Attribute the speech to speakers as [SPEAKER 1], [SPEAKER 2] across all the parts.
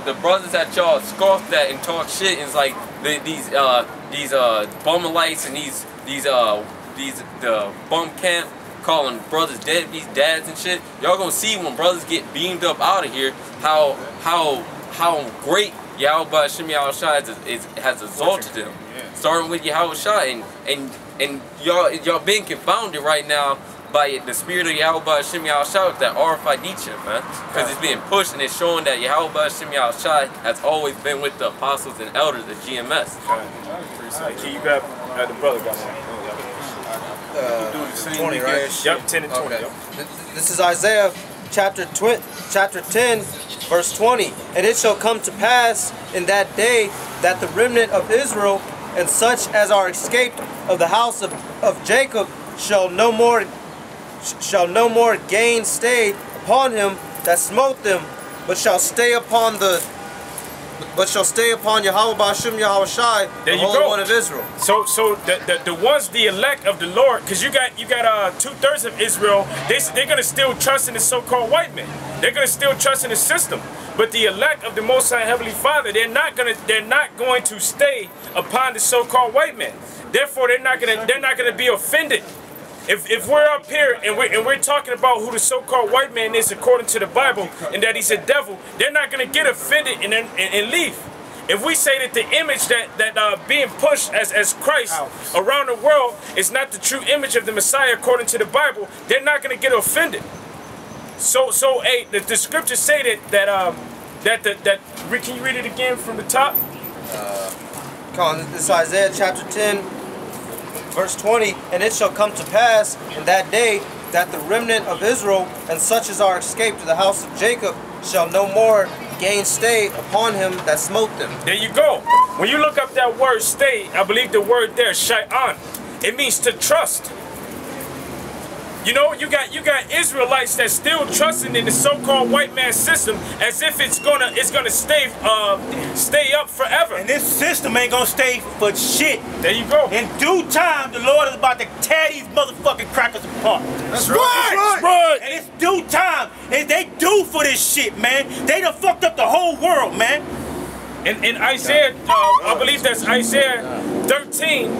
[SPEAKER 1] the brothers that y'all scoffed at and talk shit, and it's like these bumalites and the bum camp calling brothers deadbeats dads and shit. Y'all gonna see when brothers get beamed up out of here how great Yahweh Hashem Yahushua has exalted them. Starting with Yahushua, and y'all being confounded right now by the spirit of Yahweh Hashem Yahushua with that RFID chip, man. Because it's being pushed and it's showing that Yahweh Hashem Yahushua has always been with the apostles and elders of GMS.
[SPEAKER 2] Can you grab the brother got one?
[SPEAKER 3] 20, right?
[SPEAKER 2] Yep, 10 and 20.
[SPEAKER 3] Okay. This is Isaiah chapter 10, verse 20. And it shall come to pass in that day that the remnant of Israel and such as are escaped of the house of Jacob shall no more gain stay upon him that smote them, but shall stay upon Yahweh Hashem Yahushai, the Holy One of Israel.
[SPEAKER 2] So the ones, the elect of the Lord, because you got 2/3 of Israel, they're gonna still trust in the so-called white man. They're gonna still trust in the system. But the elect of the Most High Heavenly Father, they're not going to stay upon the so-called white man. Therefore, they're not gonna be offended. If we're up here and we're talking about who the so-called white man is according to the Bible and that he's a devil, they're not gonna get offended and leave. If we say that the image that being pushed as Christ around the world is not the true image of the Messiah according to the Bible, they're not gonna get offended. So hey, the scriptures say that can you read it again from the top?
[SPEAKER 3] Come on, this is Isaiah chapter 10, verse 20. And it shall come to pass in that day that the remnant of Israel and such as are escaped to the house of Jacob shall no more gain stay upon him that smote them.
[SPEAKER 2] There you go. When you look up that word stay, I believe the word there, shay'an, it means to trust. You know, you got Israelites that still trusting in the so-called white man system as if it's gonna stay up forever.
[SPEAKER 4] And this system ain't gonna stay for shit.
[SPEAKER 2] There you go.
[SPEAKER 4] In due time, the Lord is about to tear these motherfucking crackers apart.
[SPEAKER 3] That's right. That's
[SPEAKER 4] right. And it's due time. And they due for this shit, man. They done fucked up the whole world, man.
[SPEAKER 2] In Isaiah, I believe that's Isaiah 13.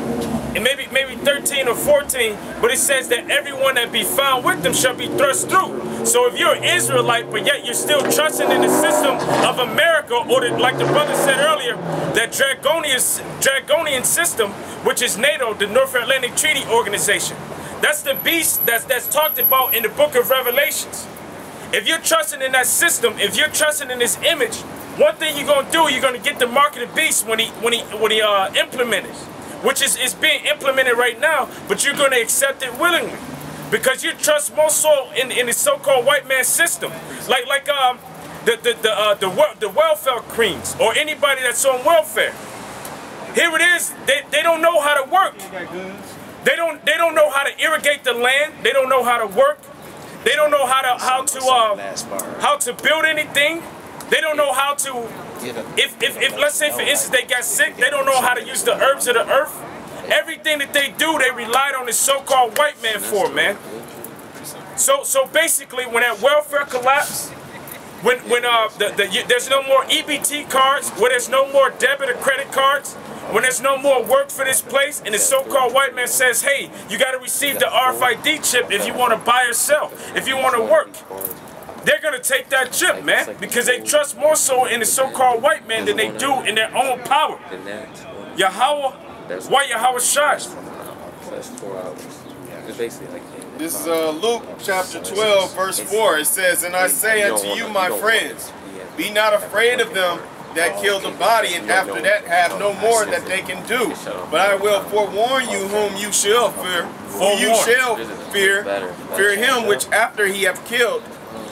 [SPEAKER 2] And maybe 13 or 14, but it says that everyone that be found with them shall be thrust through. So if you're an Israelite, but yet you're still trusting in the system of America, or like the brother said earlier, that draconian system, which is NATO, the North Atlantic Treaty Organization. That's the beast that's talked about in the book of Revelations. If you're trusting in that system, if you're trusting in this image, one thing you're gonna do, you're gonna get the mark of the beast when he implemented. Which is being implemented right now, but you're going to accept it willingly because you trust more so in the so-called white man system, like the welfare queens or anybody that's on welfare. Here it is. They don't know how to work. They don't know how to irrigate the land. They don't know how to work. They don't know how to build anything. They don't know how to. If let's say for instance they got sick, they don't know how to use the herbs of the earth. Everything that they do, they relied on this so-called white man for, man. So basically, when that welfare collapsed, when there's no more EBT cards, when there's no more debit or credit cards, when there's no more work for this place, and the so-called white man says, hey, you got to receive the RFID chip if you want to buy or sell, if you want to work. They're going to take that chip, man, because they trust more so in the so-called white man than they do in their own power. Yahweh, why Yahweh shines?
[SPEAKER 5] This is Luke chapter 12, verse 4. It says, and I say unto you, my friends, be not afraid of them that kill the body, and after that have no more that they can do. But I will forewarn you whom you shall fear. For you shall fear him which after he have killed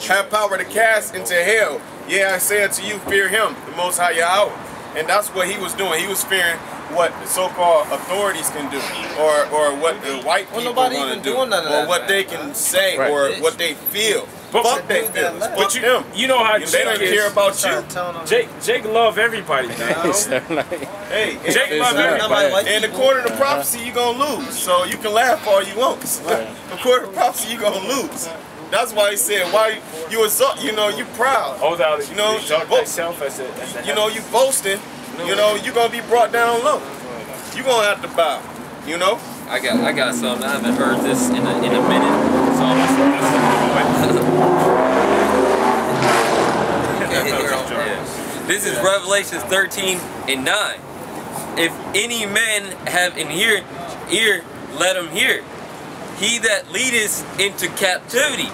[SPEAKER 5] have power to cast into hell. Yeah, I say unto you, fear him, the Most High Yahweh. And that's what he was doing. He was fearing what the so-called authorities can do, or what the white people want to do, or what they can say, or what they feel. But they feel. But
[SPEAKER 2] you know how
[SPEAKER 5] they don't care about you.
[SPEAKER 2] Jake love everybody, man.
[SPEAKER 5] Hey, Jake love everybody. And according to prophecy, you're gonna lose. So you can laugh all you want. According to prophecy, you're gonna lose. That's why he said, why you exalt, you know, you proud.
[SPEAKER 2] Oh, thou
[SPEAKER 5] You know,
[SPEAKER 2] exalt thyself as a
[SPEAKER 5] you know, you boasting, you know, you gonna be brought down low. You gonna have to bow, you know?
[SPEAKER 1] I got something. I haven't heard this in a minute. So this is Revelation 13:9. If any man have an ear, let him hear. He that leadeth into captivity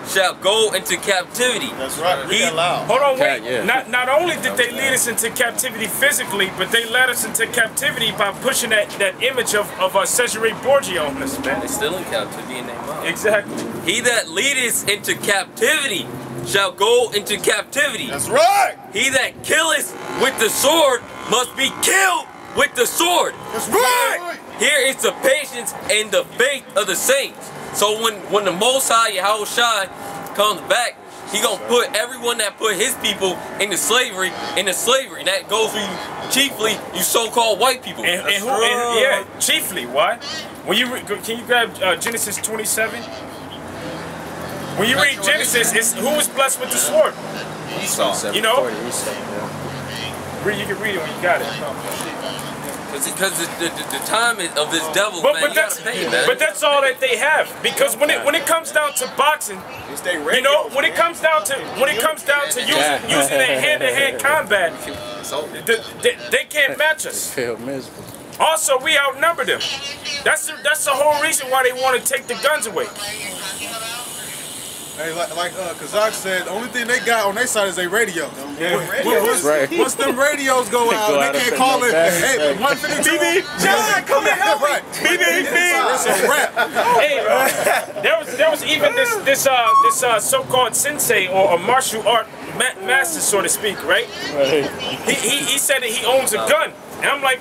[SPEAKER 1] shall go into captivity.
[SPEAKER 5] That's right. Read that loud.
[SPEAKER 2] Hold on, wait.
[SPEAKER 1] Yeah.
[SPEAKER 2] Not only did they lead us into captivity physically, but they led us into captivity by pushing that image of Cesare Borgia on us, man.
[SPEAKER 1] They're still in captivity in their mind.
[SPEAKER 2] Exactly.
[SPEAKER 1] He that leadeth into captivity shall go into captivity.
[SPEAKER 5] That's right.
[SPEAKER 1] He that killeth with the sword must be killed with the sword.
[SPEAKER 5] That's right.
[SPEAKER 1] Here is the patience and the faith of the saints. So when the Most High Yahushua comes back, he gonna put everyone that put his people into slavery. And that goes for you, chiefly you so-called white people.
[SPEAKER 2] Yeah, chiefly. Why? When you can you grab Genesis 27? When you read Genesis, it's who was blessed with the sword?
[SPEAKER 1] Esau.
[SPEAKER 2] You know? You can read it when you got it.
[SPEAKER 1] Because the time of this devil, man, you gotta pay, man.
[SPEAKER 2] But that's all that they have. Because when it comes down to boxing, you know, when it comes down to using that hand-to-hand combat, they can't match us. Also, we outnumber them. That's the whole reason why they want to take the guns away.
[SPEAKER 6] Hey, like Kazak said, the only thing they got on their side is their radio. Once them radios go out, they can't call it, hey, 152.
[SPEAKER 2] BB, John, come here, help me.
[SPEAKER 6] Right.
[SPEAKER 2] BB.
[SPEAKER 6] It's a rap.
[SPEAKER 2] Hey, there was even this so-called sensei or a martial art master, so to speak, right? He said that he owns a gun, and I'm like,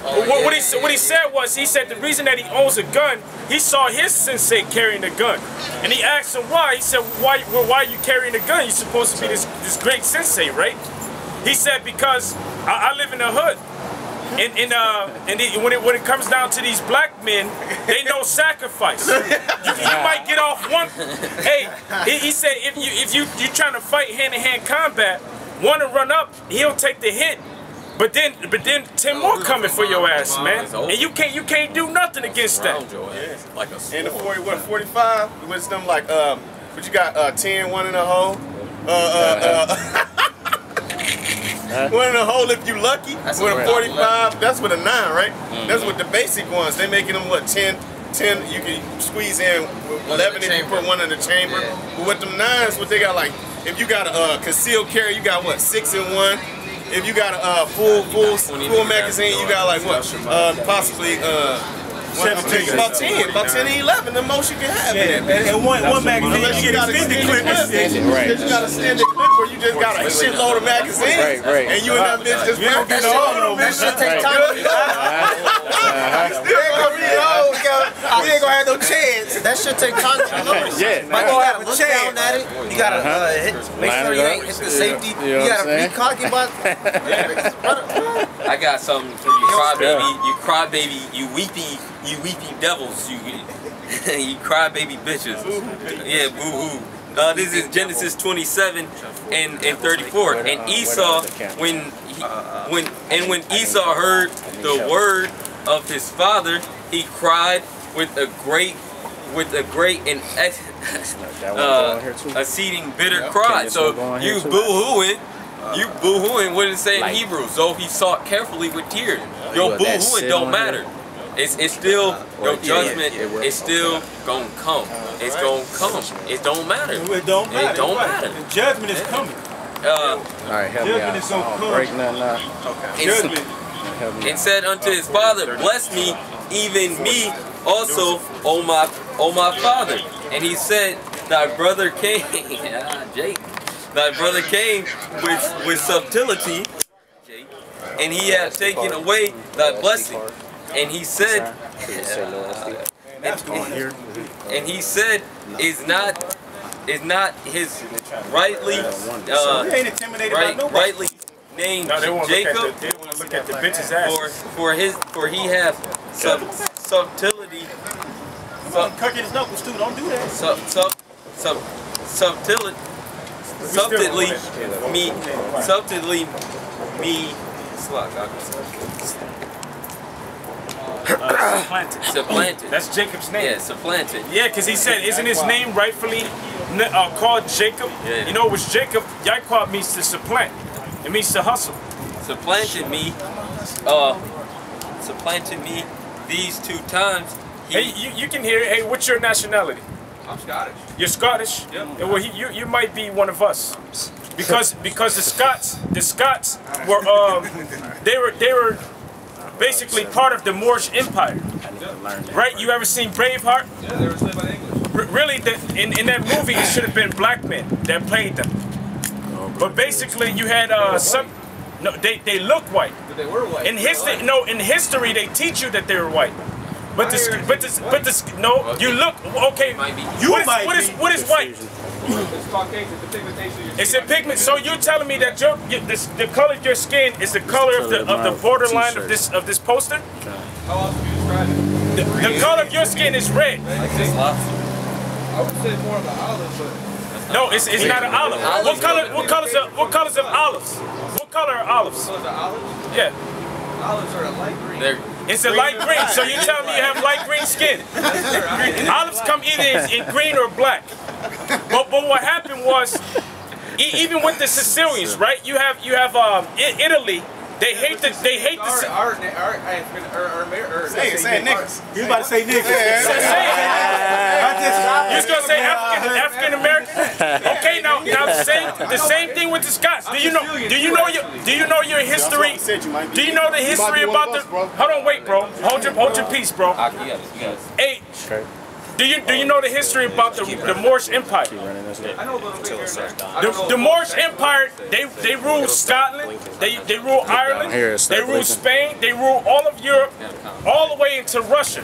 [SPEAKER 2] what he said was, he said the reason that he owns a gun, he saw his sensei carrying a gun, and he asked him why. He said, why are you carrying a gun? You're supposed to be this great sensei, right? He said, because I live in the hood, and when it comes down to these black men, they know sacrifice. You might get off one. Hey, he said if you trying to fight hand-to-hand combat, one to run up, he'll take the hit. But then 10 more coming for your ass, man. And you can't do nothing against that.
[SPEAKER 1] Like a
[SPEAKER 5] And the 45, with them like but you got 10, one in a hole. One in a hole if you lucky. With a 45, that's with a 9, right? That's with the basic ones. They making them what 10 you can squeeze in 11 if you put one in the chamber. But with them 9s, what they got like if you got a concealed carry, you got what 6 in 1. If you got a full magazine, you got like what? Possibly about 10 to 11, the most you can have.
[SPEAKER 4] And one magazine,
[SPEAKER 5] Unless
[SPEAKER 4] you get a extended clip.
[SPEAKER 5] You got a extended clip where you just got a shitload of magazines, and you and that bitch just
[SPEAKER 4] don't get all of them.
[SPEAKER 3] That shit take time.
[SPEAKER 4] We ain't gonna have no chance.
[SPEAKER 3] That shit take time to notice.
[SPEAKER 6] Yeah.
[SPEAKER 3] Like you gotta look down at it. You gotta make sure you ain't hit the safety. You gotta recock your butt.
[SPEAKER 1] I got something for you, crybaby, you weepy devils, you crybaby bitches. Yeah, boo-hoo. This is Genesis 27 and 34. And Esau, when Esau heard the word of his father, he cried with a great and exceeding bitter cry. So you boo-hooing. What did it say in Hebrew? So he sought carefully with tears. Your boo-hooing don't matter. It's still, your judgment is still gonna come. It's gonna come. It don't matter.
[SPEAKER 4] It don't matter.
[SPEAKER 1] It don't matter.
[SPEAKER 4] The judgment is coming.
[SPEAKER 6] Alright, help me out.
[SPEAKER 4] Judgment is gonna come.
[SPEAKER 6] Break nothing up.
[SPEAKER 4] Judgment.
[SPEAKER 1] And said unto his father, bless me, even me also, O my father. And he said, thy brother came, Jake. Thy brother came with subtlety, and he hath taken away thy blessing. And he said, is not his rightly named Jacob?
[SPEAKER 2] They want to look at the bitch's ass.
[SPEAKER 1] For he hath subtlety
[SPEAKER 4] cracking his knuckles too. Don't do that.
[SPEAKER 1] Subtly me. Supplanted.
[SPEAKER 2] That's Jacob's name.
[SPEAKER 1] Yeah, supplanted.
[SPEAKER 2] Yeah, because he said, isn't his name rightfully called Jacob?
[SPEAKER 1] Yeah.
[SPEAKER 2] You know, it was Jacob. Yaakov means to supplant. It means to hustle.
[SPEAKER 1] Supplanted me these 2 times.
[SPEAKER 2] Hey, you can hear it. Hey, what's your nationality?
[SPEAKER 1] I'm Scottish.
[SPEAKER 2] You're Scottish?
[SPEAKER 1] Yep.
[SPEAKER 2] Well, you might be one of us. Because the Scots were they were basically part of the Moorish Empire. Right? You ever seen Braveheart?
[SPEAKER 1] Yeah, they were enslaved by the English.
[SPEAKER 2] Really, in that movie, it should have been black men that played them. But basically, you had some. No, they look white.
[SPEAKER 1] But they were white.
[SPEAKER 2] In history, no, in history, they teach you that they were white. But no, you look okay. What is white?
[SPEAKER 1] It's Caucasian. The pigmentation.
[SPEAKER 2] It's a pigment. So you're telling me that the color of your skin is the color of the borderline of this poster?
[SPEAKER 1] How else would you describe it?
[SPEAKER 2] The color of your skin is red.
[SPEAKER 1] Like this lobster. I would say more of an olive, but
[SPEAKER 2] No, it's not an olive. What colors of olives? What color are olives?
[SPEAKER 1] the olives.
[SPEAKER 2] Yeah.
[SPEAKER 1] Olives are a light green.
[SPEAKER 2] It's a light green, so you tell me you have light green skin. Olives come either in green or black. But what happened was, even with the Sicilians, right? You have Italy. They hate the
[SPEAKER 5] Say it, niggas.
[SPEAKER 4] You about to say niggas.
[SPEAKER 2] You was gonna say African American? Okay, now the same thing with the Scots. Do you know your history? Do you know the history about the? Hold on, wait, bro. Hold your peace, bro. Hey, do you know the history about the Moorish Empire?
[SPEAKER 1] I know a little bit here.
[SPEAKER 2] The Moorish Empire, they ruled Scotland, they ruled Ireland, they ruled Spain, they ruled all of Europe, all the way into Russia.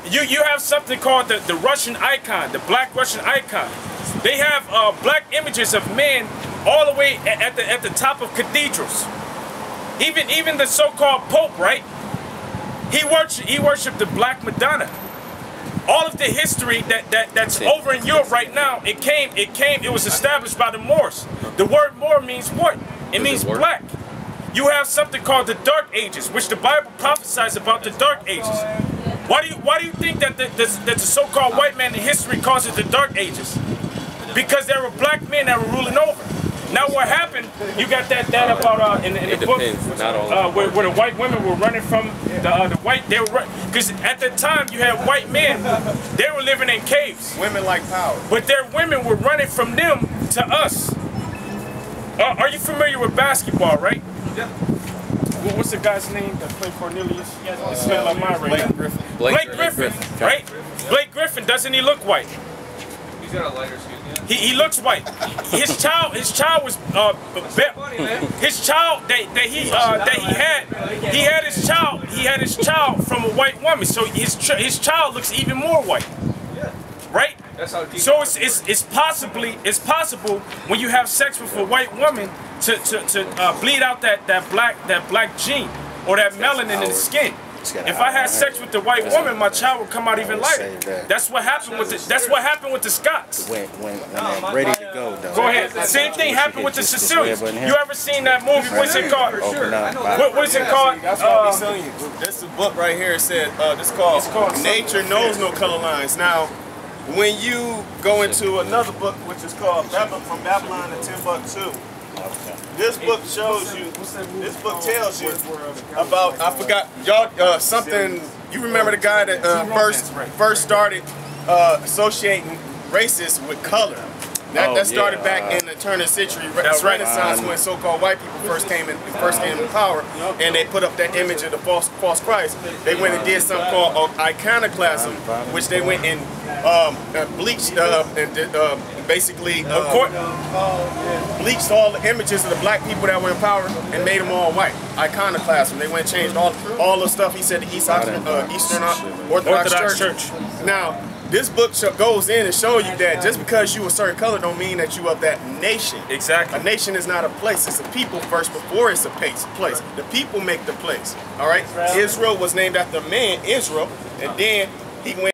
[SPEAKER 2] You have something called the Russian icon, the black Russian icon. They have black images of men all the way at the top of cathedrals. Even the so-called Pope, right? He worshipped the Black Madonna. All of the history that's over in Europe right now, it was established by the Moors. The word Moor means what? It means black. You have something called the Dark Ages, which the Bible prophesies about the Dark Ages. Why do you think that the so-called white man in history calls it the Dark Ages? Because there were black men that were ruling over. Now what happened, you got that about in the book where the white women were running from the white, because at the time you had white men, they were living in caves.
[SPEAKER 5] Women like power.
[SPEAKER 2] But their women were running from them to us. Are you familiar with basketball, right?
[SPEAKER 1] Yeah.
[SPEAKER 2] What's the guy's name that played Cornelius? It's slipping my mind right now. Blake Griffin, right? Blake Griffin, doesn't he look white?
[SPEAKER 1] He's got a lighter skin. Yeah.
[SPEAKER 2] He looks white. His child was his child he had his child from a white woman. So his child looks even more white.
[SPEAKER 1] Yeah.
[SPEAKER 2] Right?
[SPEAKER 1] That's how deep.
[SPEAKER 2] So it's possible when you have sex with a white woman to bleed out that black gene or that melanin in the skin. If I had sex with the white woman, my child would come out even lighter. That's what happened with the Scots.
[SPEAKER 7] When they're ready to go, though.
[SPEAKER 2] Go ahead. Same thing happened with the Sicilians. You ever seen that movie? What's it called? What's it called?
[SPEAKER 5] That's what I'm telling you. This is a book right here. It said this called Nature Knows No Color Lines. Now, when you go into another book, which is called From Babylon to Timbuktu, this book shows you, this book tells you about, I forgot, y'all, something, you remember the guy that first started associating races with color. That started back in the turn of the century, Renaissance, when so-called white people first came in power, and they put up that image of the false Christ. They went and did something called iconoclasm, which they went and bleached basically bleached all the images of the black people that were in power and made them all white. Iconoclasm. They went and changed all the stuff. He said the Eastern Orthodox Church. Now, this book goes in and shows you that just because you a certain color don't mean that you of that nation.
[SPEAKER 2] Exactly.
[SPEAKER 5] A nation is not a place. It's a people first before it's a place. The people make the place. All right? Israel was named after a man, Israel, and then he went